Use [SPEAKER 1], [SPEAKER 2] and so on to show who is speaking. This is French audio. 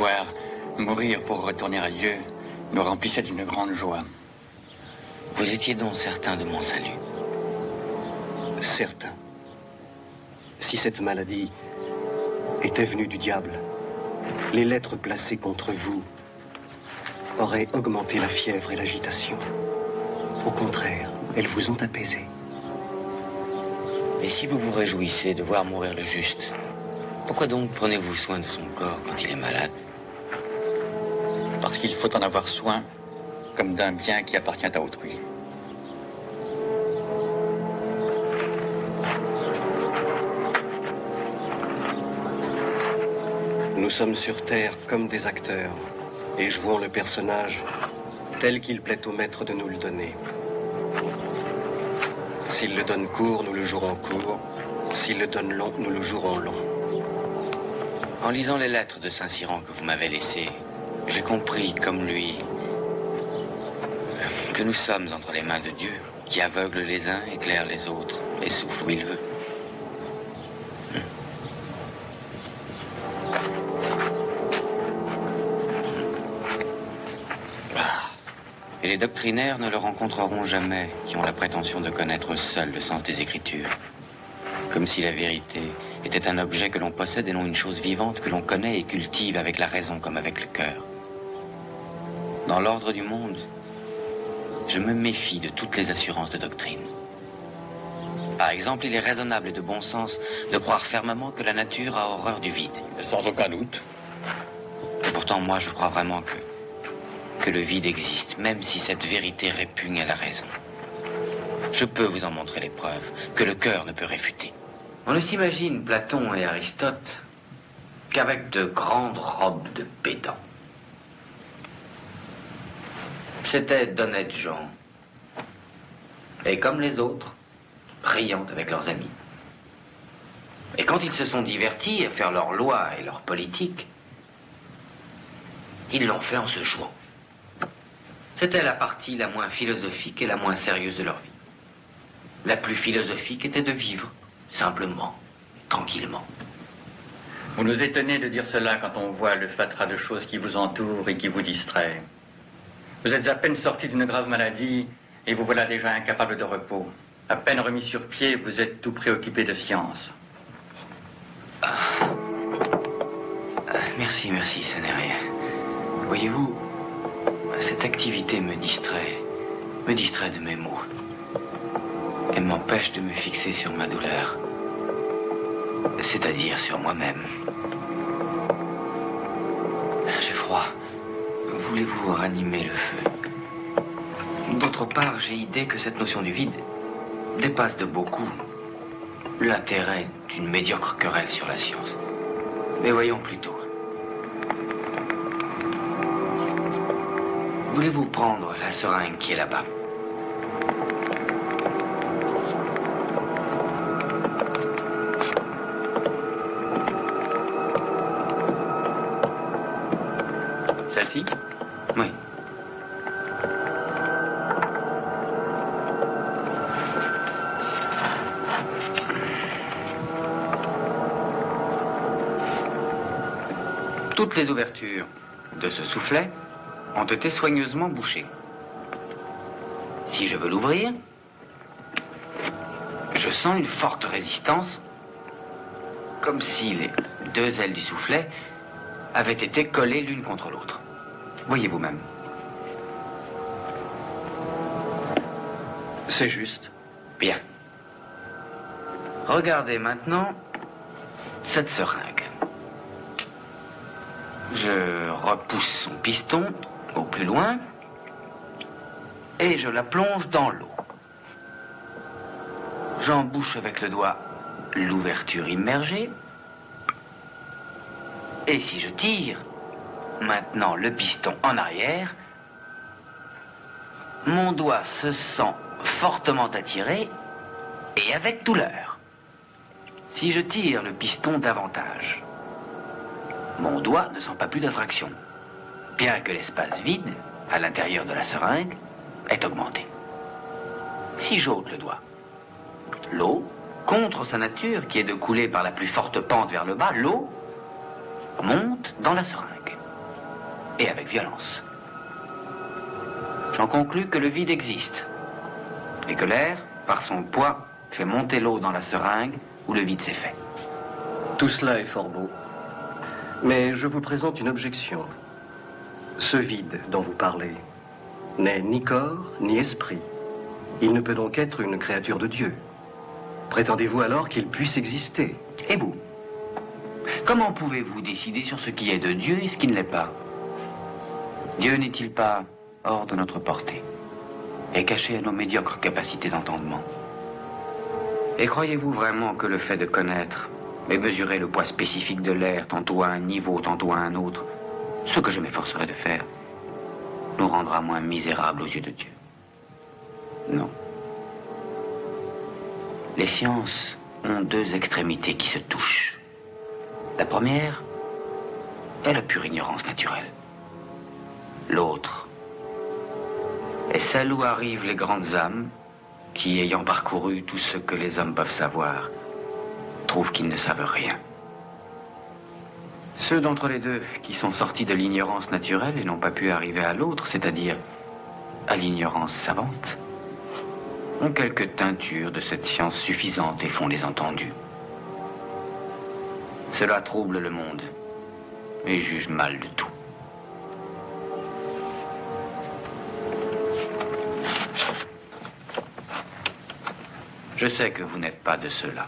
[SPEAKER 1] voir mourir pour retourner à Dieu me remplissait d'une grande joie.
[SPEAKER 2] Vous étiez donc certain de mon salut?
[SPEAKER 3] Certain. Si cette maladie était venue du diable, les lettres placées contre vous auraient augmenté la fièvre et l'agitation. Au contraire, elles vous ont apaisé.
[SPEAKER 2] Et si vous vous réjouissez de voir mourir le juste, pourquoi donc prenez-vous soin de son corps quand il est malade?
[SPEAKER 1] Parce qu'il faut en avoir soin comme d'un bien qui appartient à autrui.
[SPEAKER 3] Nous sommes sur Terre comme des acteurs et jouons le personnage tel qu'il plaît au maître de nous le donner. S'il le donne court, nous le jouerons court. S'il le donne long, nous le jouerons long.
[SPEAKER 2] En lisant les lettres de Saint-Cyran que vous m'avez laissées, j'ai compris, comme lui, que nous sommes entre les mains de Dieu, qui aveugle les uns, éclaire les autres, et souffle où il veut. Et les doctrinaires ne le rencontreront jamais, qui ont la prétention de connaître seuls le sens des Écritures. Comme si la vérité était un objet que l'on possède et non une chose vivante que l'on connaît et cultive avec la raison comme avec le cœur. Dans l'ordre du monde, je me méfie de toutes les assurances de doctrine. Par exemple, il est raisonnable et de bon sens de croire fermement que la nature a horreur du vide.
[SPEAKER 1] Sans aucun doute.
[SPEAKER 2] Et pourtant, moi, je crois vraiment que le vide existe, même si cette vérité répugne à la raison. Je peux vous en montrer les preuves, que le cœur ne peut réfuter. On ne s'imagine, Platon et Aristote, qu'avec de grandes robes de pédants. C'étaient d'honnêtes gens, et comme les autres, riant avec leurs amis. Et quand ils se sont divertis à faire leurs lois et leurs politiques, ils l'ont fait en se jouant. C'était la partie la moins philosophique et la moins sérieuse de leur vie. La plus philosophique était de vivre, simplement, tranquillement.
[SPEAKER 1] Vous nous étonnez de dire cela quand on voit le fatras de choses qui vous entourent et qui vous distraient. Vous êtes à peine sorti d'une grave maladie et vous voilà déjà incapable de repos. À peine remis sur pied, vous êtes tout préoccupé de science.
[SPEAKER 2] Merci, ce n'est rien. Voyez-vous, cette activité me distrait de mes maux. Elle m'empêche de me fixer sur ma douleur, c'est-à-dire sur moi-même. J'ai froid. Voulez-vous ranimer le feu? D'autre part, j'ai idée que cette notion du vide dépasse de beaucoup l'intérêt d'une médiocre querelle sur la science. Mais voyons plutôt. Voulez-vous prendre la seringue qui est là-bas?
[SPEAKER 1] Celle-ci?
[SPEAKER 2] Oui. Toutes les ouvertures de ce soufflet ont été soigneusement bouchées. Si je veux l'ouvrir, je sens une forte résistance, comme si les deux ailes du soufflet avaient été collées l'une contre l'autre. Voyez vous-même.
[SPEAKER 3] C'est juste.
[SPEAKER 2] Bien. Regardez maintenant cette seringue. Je repousse son piston au plus loin et je la plonge dans l'eau. J'embouche avec le doigt l'ouverture immergée et si je tire maintenant le piston en arrière, mon doigt se sent fortement attiré et avec douleur. Si je tire le piston davantage, mon doigt ne sent pas plus d'attraction, bien que l'espace vide, à l'intérieur de la seringue, est augmenté. Si j'ôte le doigt, l'eau, contre sa nature, qui est de couler par la plus forte pente vers le bas, l'eau monte dans la seringue. et avec violence. J'en conclus que le vide existe, et que l'air, par son poids, fait monter l'eau dans la seringue où le vide s'est fait.
[SPEAKER 3] Tout cela est fort beau. Mais je vous présente une objection. Ce vide dont vous parlez n'est ni corps ni esprit. Il ne peut donc être une créature de Dieu. Prétendez-vous alors qu'il puisse exister?
[SPEAKER 2] Et vous? Comment pouvez-vous décider sur ce qui est de Dieu et ce qui ne l'est pas? Dieu n'est-il pas hors de notre portée et caché à nos médiocres capacités d'entendement? Et croyez-vous vraiment que le fait de connaître et mesurer le poids spécifique de l'air, tantôt à un niveau, tantôt à un autre, ce que je m'efforcerai de faire, nous rendra moins misérables aux yeux de Dieu? Non. Les sciences ont deux extrémités qui se touchent. La première est la pure ignorance naturelle. L'autre est celle où arrivent les grandes âmes qui, ayant parcouru tout ce que les hommes peuvent savoir, trouvent qu'ils ne savent rien. Ceux d'entre les deux qui sont sortis de l'ignorance naturelle et n'ont pas pu arriver à l'autre, c'est-à-dire à l'ignorance savante, ont quelques teintures de cette science suffisante et font les entendus. Cela trouble le monde et juge mal de tout. Je sais que vous n'êtes pas de ceux-là.